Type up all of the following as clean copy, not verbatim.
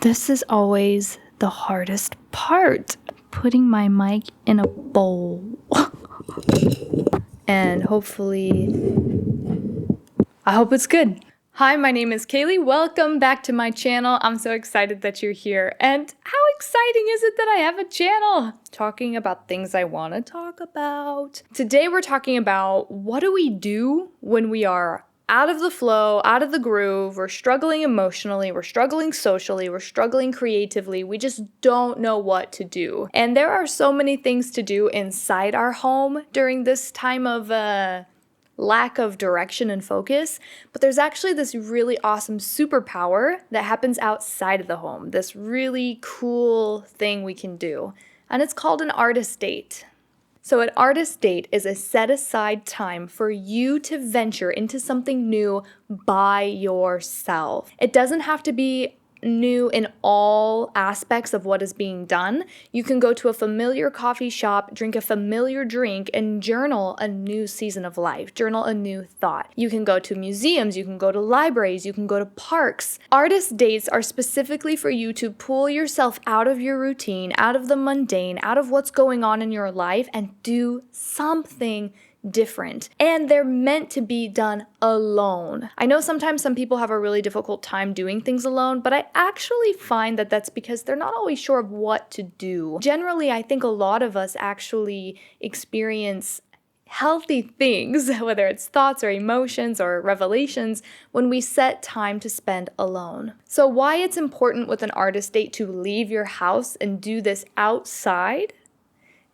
This is always the hardest part, putting my mic in a bowl. And hopefully, I hope it's good. Hi, my name is Kayleigh. Welcome back to my channel. I'm so excited that you're here. And how exciting is it that I have a channel talking about things I want to talk about? Today we're talking about what do we do when we are out of the flow, out of the groove, we're struggling emotionally, we're struggling socially, we're struggling creatively, we just don't know what to do. And there are so many things to do inside our home during this time of lack of direction and focus, but there's actually this really awesome superpower that happens outside of the home, this really cool thing we can do, and it's called an artist date. So an artist date is a set aside time for you to venture into something new by yourself. It doesn't have to be new in all aspects of what is being done. You can go to a familiar coffee shop, drink a familiar drink, and journal a new season of life, journal a new thought. You can go to museums, you can go to libraries, you can go to parks. Artist dates are specifically for you to pull yourself out of your routine, out of the mundane, out of what's going on in your life, and do something different. And they're meant to be done alone. I know sometimes some people have a really difficult time doing things alone, but I actually find that that's because they're not always sure of what to do. Generally, I think a lot of us actually experience healthy things, whether it's thoughts or emotions or revelations, when we set time to spend alone. So why it's important with an artist date to leave your house and do this outside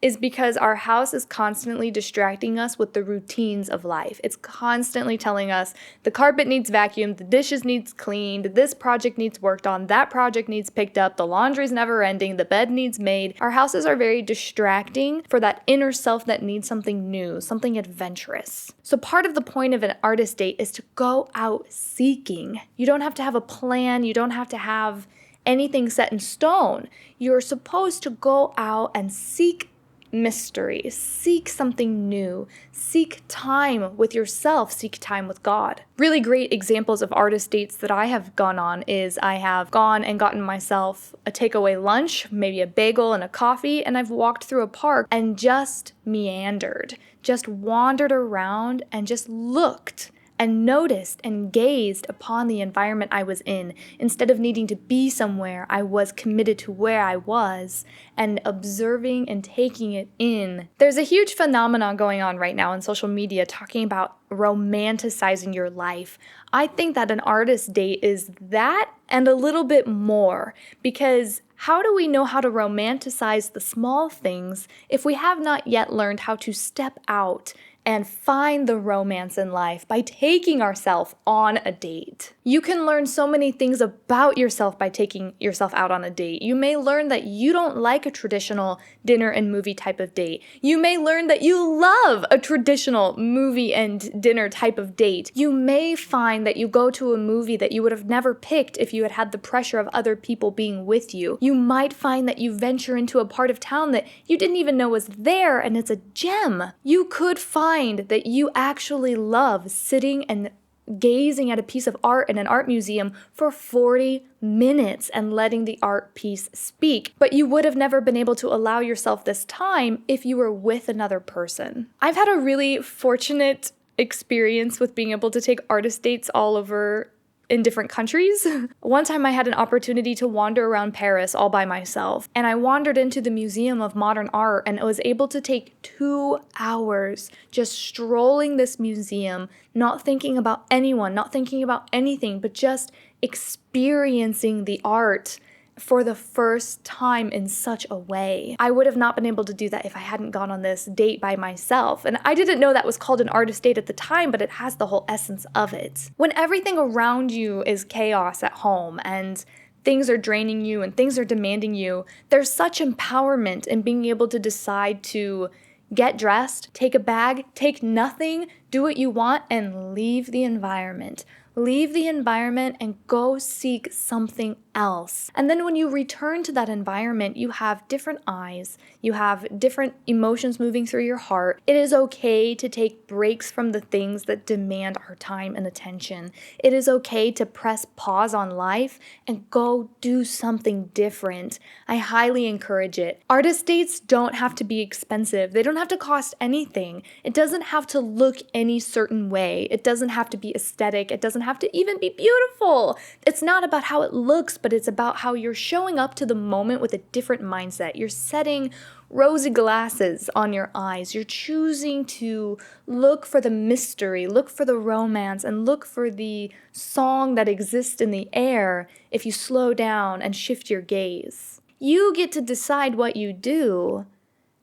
is because our house is constantly distracting us with the routines of life. It's constantly telling us the carpet needs vacuumed, the dishes needs cleaned, this project needs worked on, that project needs picked up, the laundry's never ending, the bed needs made. Our houses are very distracting for that inner self that needs something new, something adventurous. So part of the point of an artist date is to go out seeking. You don't have to have a plan, you don't have to have anything set in stone. You're supposed to go out and seek mystery, seek something new, seek time with yourself, seek time with God. Really great examples of artist dates that I have gone on is I have gone and gotten myself a takeaway lunch, maybe a bagel and a coffee, and I've walked through a park and just meandered, just wandered around and just looked and noticed and gazed upon the environment I was in. Instead of needing to be somewhere, I was committed to where I was and observing and taking it in. There's a huge phenomenon going on right now in social media talking about romanticizing your life. I think that an artist date is that and a little bit more, because how do we know how to romanticize the small things if we have not yet learned how to step out and find the romance in life by taking ourselves on a date? You can learn so many things about yourself by taking yourself out on a date. You may learn that you don't like a traditional dinner and movie type of date. You may learn that you love a traditional movie and dinner type of date. You may find that you go to a movie that you would have never picked if you had had the pressure of other people being with you. You might find that you venture into a part of town that you didn't even know was there, and it's a gem. You could find that you actually love sitting and gazing at a piece of art in an art museum for 40 minutes and letting the art piece speak. But you would have never been able to allow yourself this time if you were with another person. I've had a really fortunate experience with being able to take artist dates all over in different countries. One time I had an opportunity to wander around Paris all by myself, and I wandered into the Museum of Modern Art and I was able to take 2 hours just strolling this museum, not thinking about anyone, not thinking about anything, but just experiencing the art for the first time in such a way. I would have not been able to do that if I hadn't gone on this date by myself. And I didn't know that was called an artist date at the time, but it has the whole essence of it. When everything around you is chaos at home and things are draining you and things are demanding you, there's such empowerment in being able to decide to get dressed, take a bag, take nothing, do what you want, and leave the environment. Leave the environment and go seek something else. And then when you return to that environment, you have different eyes, you have different emotions moving through your heart. It is okay to take breaks from the things that demand our time and attention. It is okay to press pause on life and go do something different. I highly encourage it. Artist dates don't have to be expensive. They don't have to cost anything. It doesn't have to look any certain way. It doesn't have to be aesthetic. It doesn't have to even be beautiful. It's not about how it looks, but it's about how you're showing up to the moment with a different mindset. You're setting rosy glasses on your eyes. You're choosing to look for the mystery, look for the romance, and look for the song that exists in the air if you slow down and shift your gaze. You get to decide what you do,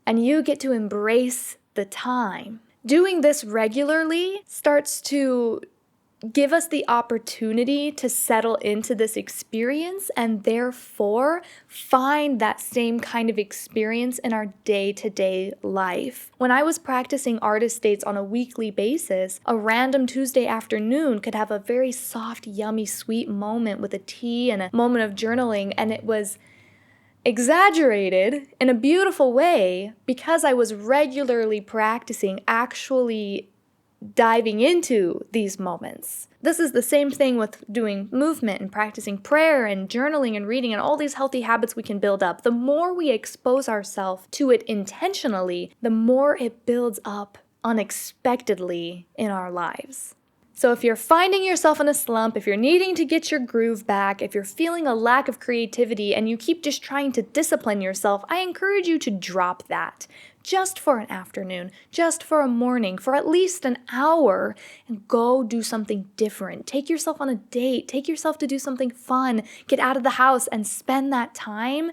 and you get to embrace the time. Doing this regularly starts to give us the opportunity to settle into this experience and therefore find that same kind of experience in our day-to-day life. When I was practicing artist dates on a weekly basis, a random Tuesday afternoon could have a very soft, yummy, sweet moment with a tea and a moment of journaling, and it was exaggerated in a beautiful way because I was regularly practicing actually diving into these moments. This is the same thing with doing movement and practicing prayer and journaling and reading and all these healthy habits we can build up. The more we expose ourselves to it intentionally, the more it builds up unexpectedly in our lives. So if you're finding yourself in a slump, if you're needing to get your groove back, if you're feeling a lack of creativity and you keep just trying to discipline yourself, I encourage you to drop that. Just for an afternoon, just for a morning, for at least an hour, and go do something different. Take yourself on a date, take yourself to do something fun, get out of the house and spend that time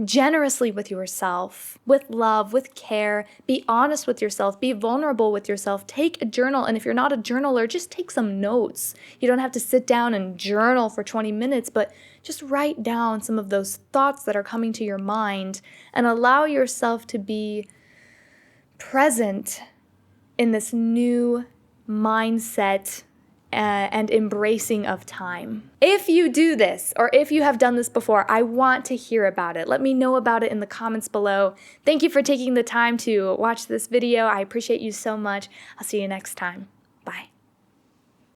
generously with yourself, with love, with care. Be honest with yourself, be vulnerable with yourself. Take a journal, and if you're not a journaler, just take some notes. You don't have to sit down and journal for 20 minutes, but just write down some of those thoughts that are coming to your mind and allow yourself to be present in this new mindset and embracing of time. If you do this, or if you have done this before, I want to hear about it. Let me know about it in the comments below. Thank you for taking the time to watch this video. I appreciate you so much. I'll see you next time. Bye.